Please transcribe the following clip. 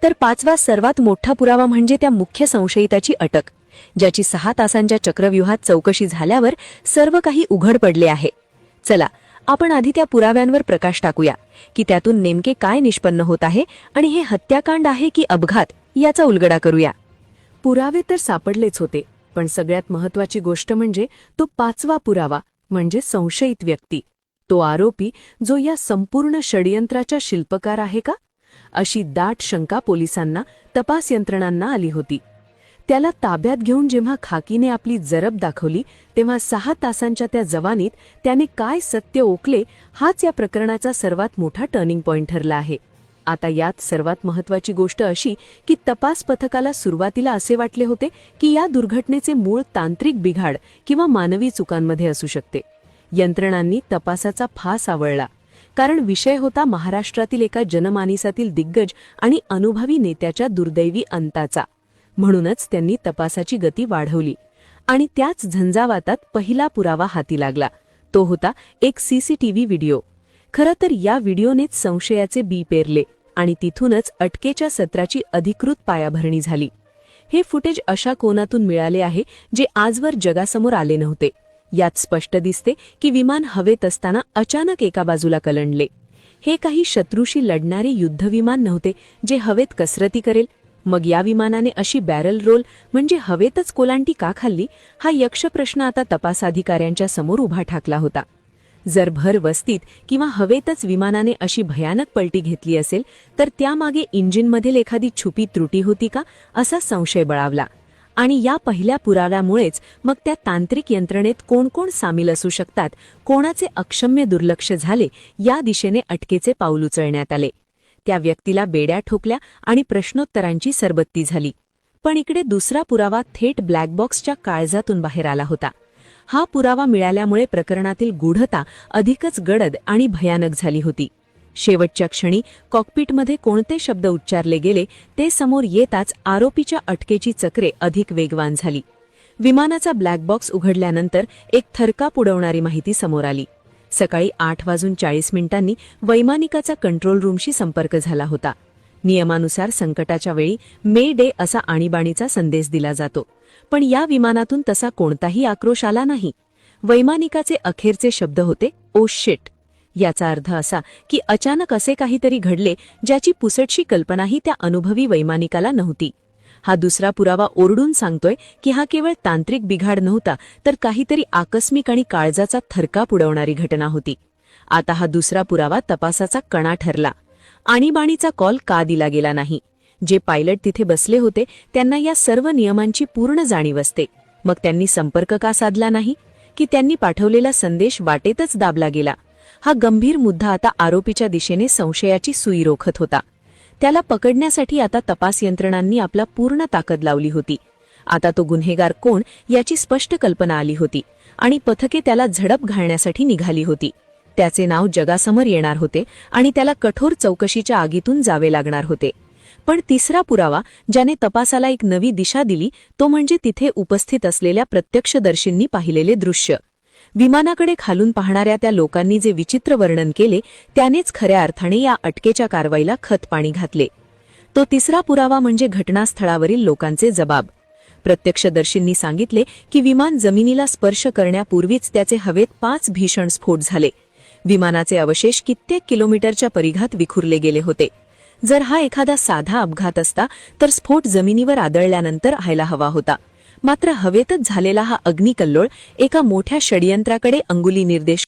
तर पाचवा सर्वात मोठा पुरावा म्हणजे त्या मुख्य संशयिताची अटक, ज्याची 6 तासांच्या चक्रव्यूहात चौकशी झाल्यावर सर्व काही उघड पडले आहे. चला आपण आधी त्या पुराव्यांवर प्रकाश टाकूया की त्यातून नेमके काय निष्पन्न होत आहे आणि हे हत्याकांड आहे की अपघात याचा उलगडा करूया. पुरावे तर सापडलेच होते, पण सगळ्यात महत्त्वाची गोष्ट म्हणजे तो 5वा पुरावा म्हणजे संशयित व्यक्ती, तो आरोपी जो या संपूर्ण षडयंत्राचा शिल्पकार आहे का, अशी दाट शंका पोलिसांना, तपास यंत्रणांना आली होती. त्याला ताब्यात घेऊन जेव्हा खाकीने आपली जरब दाखवली तेव्हा 6 तासांच्या त्या जवानीत त्याने काय सत्य ओकले हाच या प्रकरणाचा सर्वात मोठा टर्निंग पॉइंट ठरला आहे. आता यात सर्वात महत्त्वाची गोष्ट अशी की तपास पथकाला सुरुवातीला असे वाटले होते की या दुर्घटनेचे मूळ तांत्रिक बिघाड किंवा मानवी चुकांमध्ये असू शकते. यंत्रणांनी तपासाचा फास आवळला, कारण विषय होता महाराष्ट्रातील एका जनमानसातील दिग्गज आणि अनुभवी नेत्याच्या दुर्दैवी अंताचा. म्हणूनच त्यांनी तपासाची गती वाढवली आणि त्याच झंझावातात पहिला पुरावा हाती लागला. तो होता एक सीसीटीव्ही व्हिडिओ. खरं तर या व्हिडिओनेच संशयाचे बी पेरले आणि तिथूनच अटकेच्या सत्राची अधिकृत पायाभरणी झाली. हे फुटेज अशा कोनातून मिळाले आहे जे आजवर जगासमोर आले नव्हते. यात स्पष्ट दिसते की विमान हवेत असताना अचानक एका बाजूला कलंडले. हे काही शत्रूशी लढणारे युद्धविमान नव्हते जे हवेत कसरती करेल. मग या विमानाने अशी बॅरल रोल म्हणजे हवेतच कोलांटी का खाल्ली, हा यक्ष प्रश्न आता तपास अधिकाऱ्यांच्या समोर उभा ठाकला होता. जर भर वस्तीत किंवा हवेतच विमानाने अशी भयानक पलटी घेतली असेल तर त्यामागे इंजिनमधील एखादी छुपी त्रुटी होती का, असा संशय बळावला. आणि या पहिल्या पुराव्यामुळेच मग त्या तांत्रिक यंत्रणेत कोण कोण सामील असू शकतात, कोणाचे अक्षम्य दुर्लक्ष झाले, या दिशेने अटकेचे पाऊल उचलण्यात आले. त्या व्यक्तीला बेड्या ठोकल्या आणि प्रश्नोत्तरांची सरबत्ती झाली. पण इकडे दुसरा पुरावा थेट ब्लॅक बॉक्सच्या काळजातून बाहेर आला होता. हा पुरावा मिळाल्यामुळे प्रकरणातील गूढता अधिकच गडद आणि भयानक झाली होती. शेवटच्या क्षणी कॉकपिटमध्ये कोणते शब्द उच्चारले गेले ते समोर येताच आरोपीच्या अटकेची चक्रे अधिक वेगवान झाली. विमानाचा ब्लॅक बॉक्स उघडल्यानंतर एक थरकाप उडवणारी माहिती समोर आली. सकाळी 8:40 वैमानिकाचा कंट्रोल रूमशी संपर्क झाला होता. नियमानुसार संकटाच्या वेळी मे डे असा आणीबाणीचा संदेश दिला जातो, पण या विमानातून तसा कोणताही आक्रोश आला नाही. वैमानिकाचे अखेरचे शब्द होते, ओ शिट. याचा अर्थ असा की अचानक असे काहीतरी घडले ज्याची पुसटशी कल्पनाही त्या अनुभवी वैमानिकाला नव्हती. हा दुसरा पुरावा ओरडून सांगतोय की हा केवळ तांत्रिक बिघाड नव्हता, तर काहीतरी आकस्मिक आणि काळजाचा थरकाप उडवणारी घटना होती. आता हा दुसरा पुरावा तपासाचा कणा ठरला. आणीबाणीचा कॉल का दिला गेला नाही? जे पायलट तिथे बसले होते त्यांना या सर्व नियमांची पूर्ण जाणीव असते. मग त्यांनी संपर्क का साधला नाही? की त्यांनी पाठवलेला संदेश वाटेतच दाबला गेला? हा गंभीर मुद्दा आता आरोपीच्या दिशेने संशयाची सुई रोखत होता. त्याला पकडण्यासाठी आता तपास यंत्रणांनी आपला पूर्ण ताकद लावली होती. आता तो गुन्हेगार कोण याची स्पष्ट कल्पना आली होती आणि पथके त्याला झडप घालण्यासाठी निघाली होती. त्याचे नाव जगासमोर येणार होते आणि त्याला कठोर चौकशीच्या आगीतून जावे लागणार होते. पण तिसरा पुरावा ज्याने तपासाला एक नवी दिशा दिली तो म्हणजे तिथे उपस्थित असलेल्या प्रत्यक्षदर्शींनी पाहिलेले दृश्य. विमानाकडे खालून पाहणाऱ्या त्या लोकांनी जे विचित्र वर्णन केले त्यानेच खऱ्या अर्थाने या अटकेच्या कारवाईला खतपाणी घातले. तो तिसरा पुरावा म्हणजे घटनास्थळावरील लोकांचे जबाब. प्रत्यक्षदर्शींनी सांगितले की विमान जमिनीला स्पर्श करण्यापूर्वीच त्याचे हवेत 5 भीषण स्फोट झाले. विमानाचे अवशेष कित्येक किलोमीटरच्या परिघात विखुरले गेले होते. जर हा एखादा साधा अपघात असता तर स्फोट जमिनीवर आदळल्यानंतर व्हायला हवा होता. मात्र हवेतच झालेला हा अग्निकल्लोळ एका मोठ्या षडयंत्राकडे अंगुली निर्देश